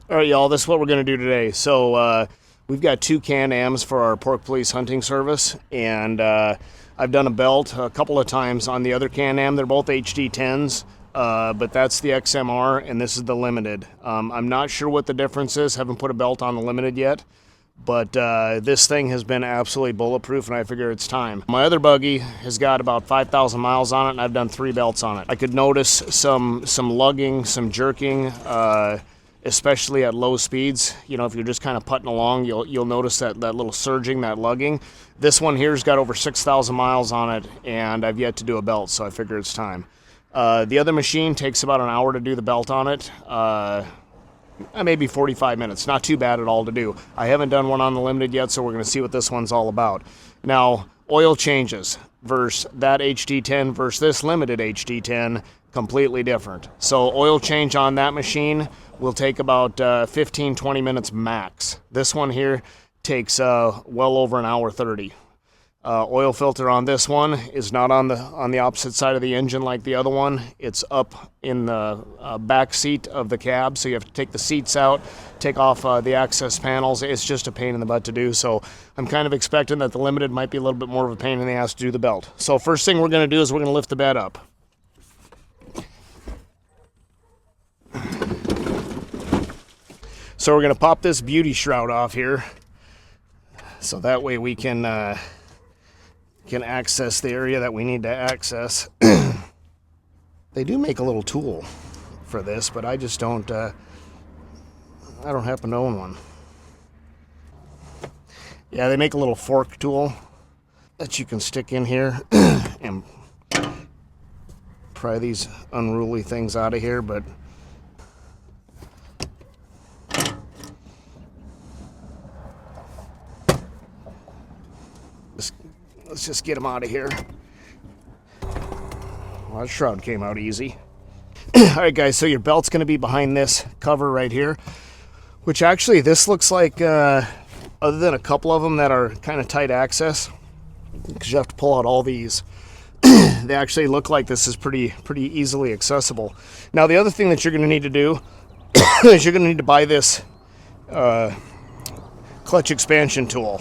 All right, y'all, this is what we're going to do today. So we've got two Can-Ams for our Pork Police hunting service, and I've done a belt a couple of times on the other Can-Am. They're both HD10s, but that's the XMR, and this is the Limited. I'm not sure what the difference is. Haven't put a belt on the Limited yet, but this thing has been absolutely bulletproof, and I figure it's time. My other buggy has got about 5,000 miles on it, and I've done 3 belts on it. I could notice some lugging, some jerking, especially at low speeds. You know, if you're just kind of putting along, you'll notice that little surging, that lugging. This one here's got over 6,000 miles on it, and I've yet to do a belt, so I figure it's time. The other machine takes about an hour to do the belt on it. Maybe 45 minutes. Not too bad at all to do. I haven't done one on the Limited yet, so we're going to see what this one's all about. Now, oil changes versus that HD10 versus this Limited HD10, completely different. So oil change on that machine will take about 15-20 minutes max. This one here takes well over an hour 30. Oil filter on this one is not on the opposite side of the engine like the other one. It's up in the back seat of the cab, so you have to take the seats out, take off the access panels. It's just a pain in the butt to do, so I'm kind of expecting that the Limited might be a little bit more of a pain in the ass to do the belt. So first thing we're going to do is we're going to lift the bed up. So we're going to pop this beauty shroud off here, so that way we can access the area that we need to access. They do make a little tool for this, but I just don't I don't happen to own one. Yeah, they make a little fork tool that you can stick in here and pry these unruly things out of here, but let's just get them out of here. Well, that shroud came out easy. Alright guys, so your belt's going to be behind this cover right here, which actually this looks like, other than a couple of them that are kind of tight access, because you have to pull out all these, they actually look like this is pretty easily accessible. Now the other thing that you're going to need to do is you're going to need to buy this clutch expansion tool.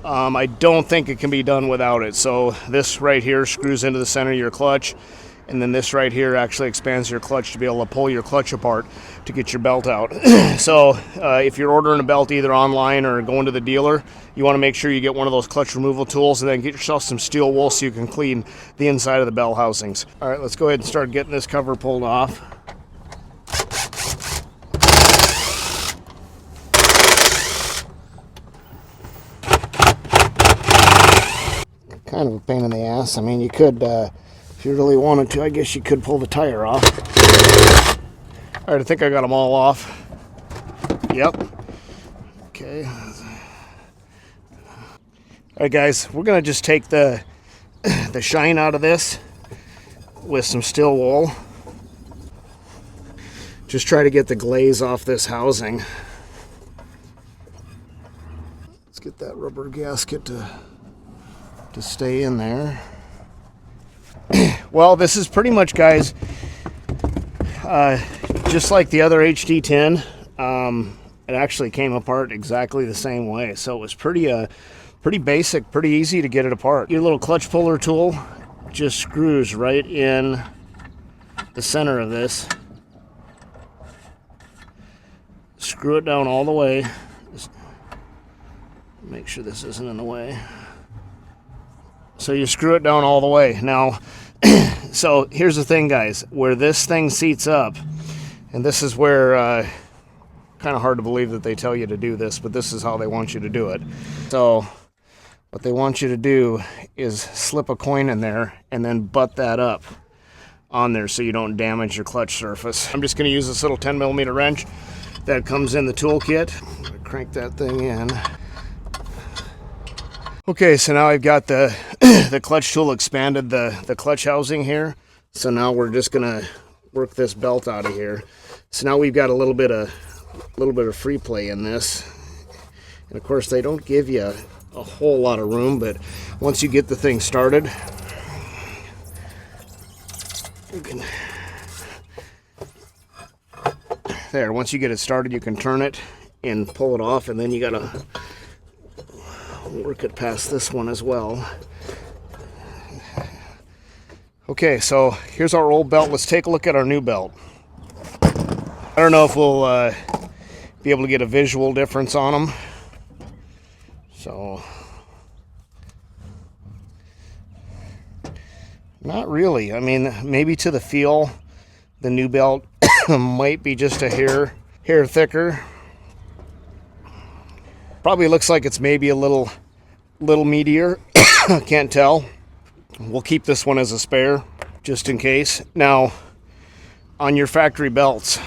I don't think it can be done without it. So this right here screws into the center of your clutch, and then this right here actually expands your clutch to be able to pull your clutch apart to get your belt out. So if you're ordering a belt either online or going to the dealer, you want to make sure you get one of those clutch removal tools, and then get yourself some steel wool so you can clean the inside of the bell housings. All right, let's go ahead and start getting this cover pulled off. Kind of a pain in the ass. I mean, you could, if you really wanted to, I guess you could pull the tire off. All right, I think I got them all off. Yep. Okay. All right, guys, we're gonna just take the shine out of this with some steel wool. Just try to get the glaze off this housing. Let's get that rubber gasket to stay in there. Well, this is pretty much, guys, just like the other HD10. It actually came apart exactly the same way, so it was pretty basic, pretty easy to get it apart. Your little clutch puller tool just screws right in the center of this. Screw it down all the way. Just make sure this isn't in the way. So you screw it down all the way. Now, so here's the thing, guys. Where this thing seats up, and this is where, kind of hard to believe that they tell you to do this, but this is how they want you to do it. So what they want you to do is slip a coin in there and then butt that up on there so you don't damage your clutch surface. I'm just going to use this little 10mm wrench that comes in the toolkit. I'm going to crank that thing in. Okay, so now I've got the clutch tool expanded the clutch housing here. So now we're just gonna work this belt out of here. So now we've got a little bit of free play in this. And of course they don't give you a whole lot of room, but once you get the thing started, you can There, once you get it started, you can turn it and pull it off, and then you gotta work it past this one as well. Okay, so here's our old belt. Let's take a look at our new belt. I don't know if we'll be able to get a visual difference on them. So, not really. I mean, maybe to the feel, the new belt might be just a hair thicker. Probably looks like it's maybe a little meatier. Can't tell. We'll keep this one as a spare, just in case. Now, on your factory belts,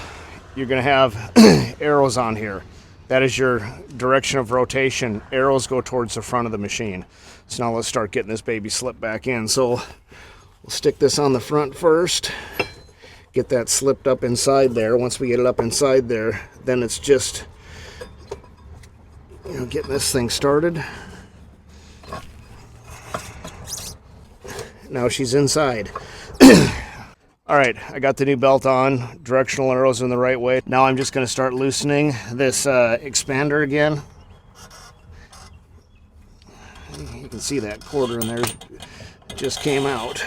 you're going to have arrows on here. That is your direction of rotation. Arrows go towards the front of the machine. So now let's start getting this baby slipped back in. So we'll stick this on the front first. Get that slipped up inside there. Once we get it up inside there, then it's just, you know, getting this thing started. Now she's inside. All right, I got the new belt on, directional arrows in the right way. Now I'm just going to start loosening this expander again. You can see that quarter in there just came out.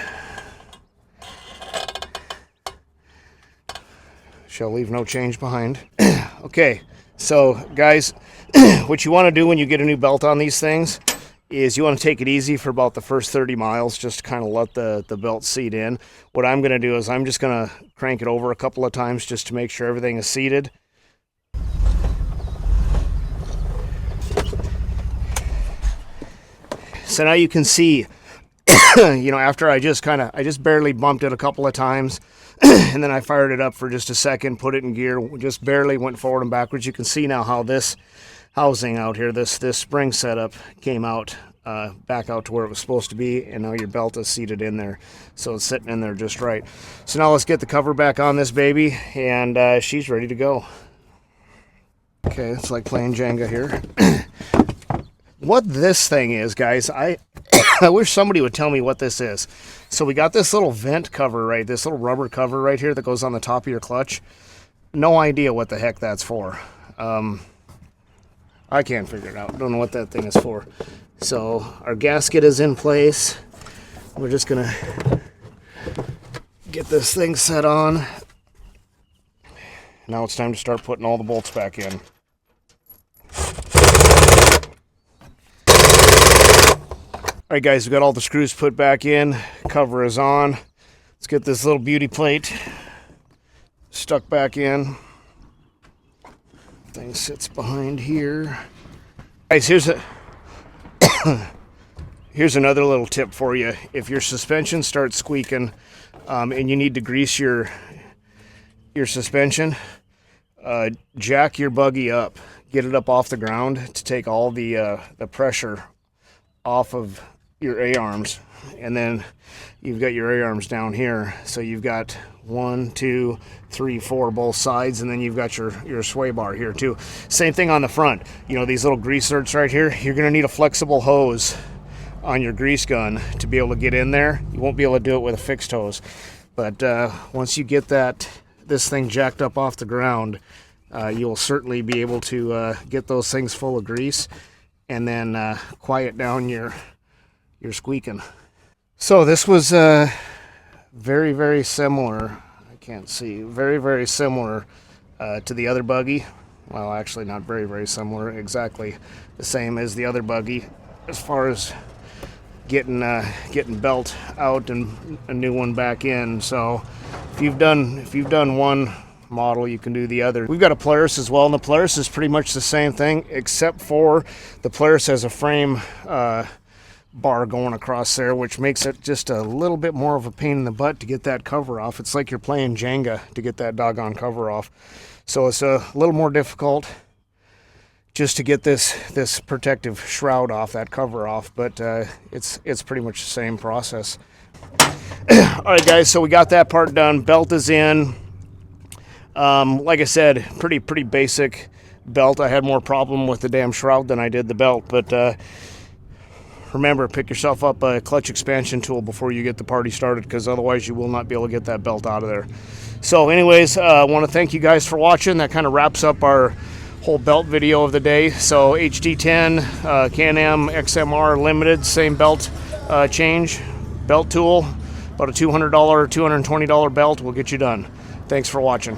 Shall leave no change behind. Okay, so guys, what you want to do when you get a new belt on these things is you want to take it easy for about the first 30 miles, just to kind of let the belt seat in. What I'm going to do is I'm just going to crank it over a couple of times just to make sure everything is seated. So now you can see, you know, after I just barely bumped it a couple of times, and then I fired it up for just a second, put it in gear, just barely went forward and backwards. You can see now how this housing out here, this spring setup came out, back out to where it was supposed to be, and now your belt is seated in there. So it's sitting in there just right. So now let's get the cover back on this baby, and she's ready to go. Okay, it's like playing Jenga here. What this thing is, guys, I wish somebody would tell me what this is. So we got this little vent cover, right, this little rubber cover right here that goes on the top of your clutch. No idea what the heck that's for. I can't figure it out. Don't know what that thing is for. So our gasket is in place. We're just gonna get this thing set on. Now it's time to start putting all the bolts back in. Alright guys, we got all the screws put back in. Cover is on. Let's get this little beauty plate stuck back in. Thing sits behind here. Guys, here's another little tip for you. If your suspension starts squeaking and you need to grease your suspension, jack your buggy up, get it up off the ground to take all the pressure off of your A-arms, and then you've got your A-arms down here. So you've got 1, 2, 3, 4 both sides, and then you've got your sway bar here too. Same thing on the front. You know, these little grease zerks right here, you're going to need a flexible hose on your grease gun to be able to get in there. You won't be able to do it with a fixed hose, but once you get this thing jacked up off the ground, you'll certainly be able to get those things full of grease and then quiet down your squeaking. So this was very, very similar. I can't see. Very, very similar to the other buggy. Well, actually not very, very similar. Exactly the same as the other buggy as far as getting belt out and a new one back in. So if you've done one model, you can do the other. We've got a Polaris as well, and the Polaris is pretty much the same thing, except for the Polaris has a frame bar going across there, which makes it just a little bit more of a pain in the butt to get that cover off. It's like you're playing Jenga to get that doggone cover off. So it's a little more difficult just to get this protective shroud off, that cover off, but it's pretty much the same process. All right, guys, so we got that part done. Belt is in. Like I said, pretty basic belt. I had more problem with the damn shroud than I did the belt, but remember, pick yourself up a clutch expansion tool before you get the party started, because otherwise you will not be able to get that belt out of there. So anyways, I want to thank you guys for watching. That kind of wraps up our whole belt video of the day. So HD10 Can-Am XMR Limited, same belt change, belt tool, about a $200, $220 belt will get you done. Thanks for watching.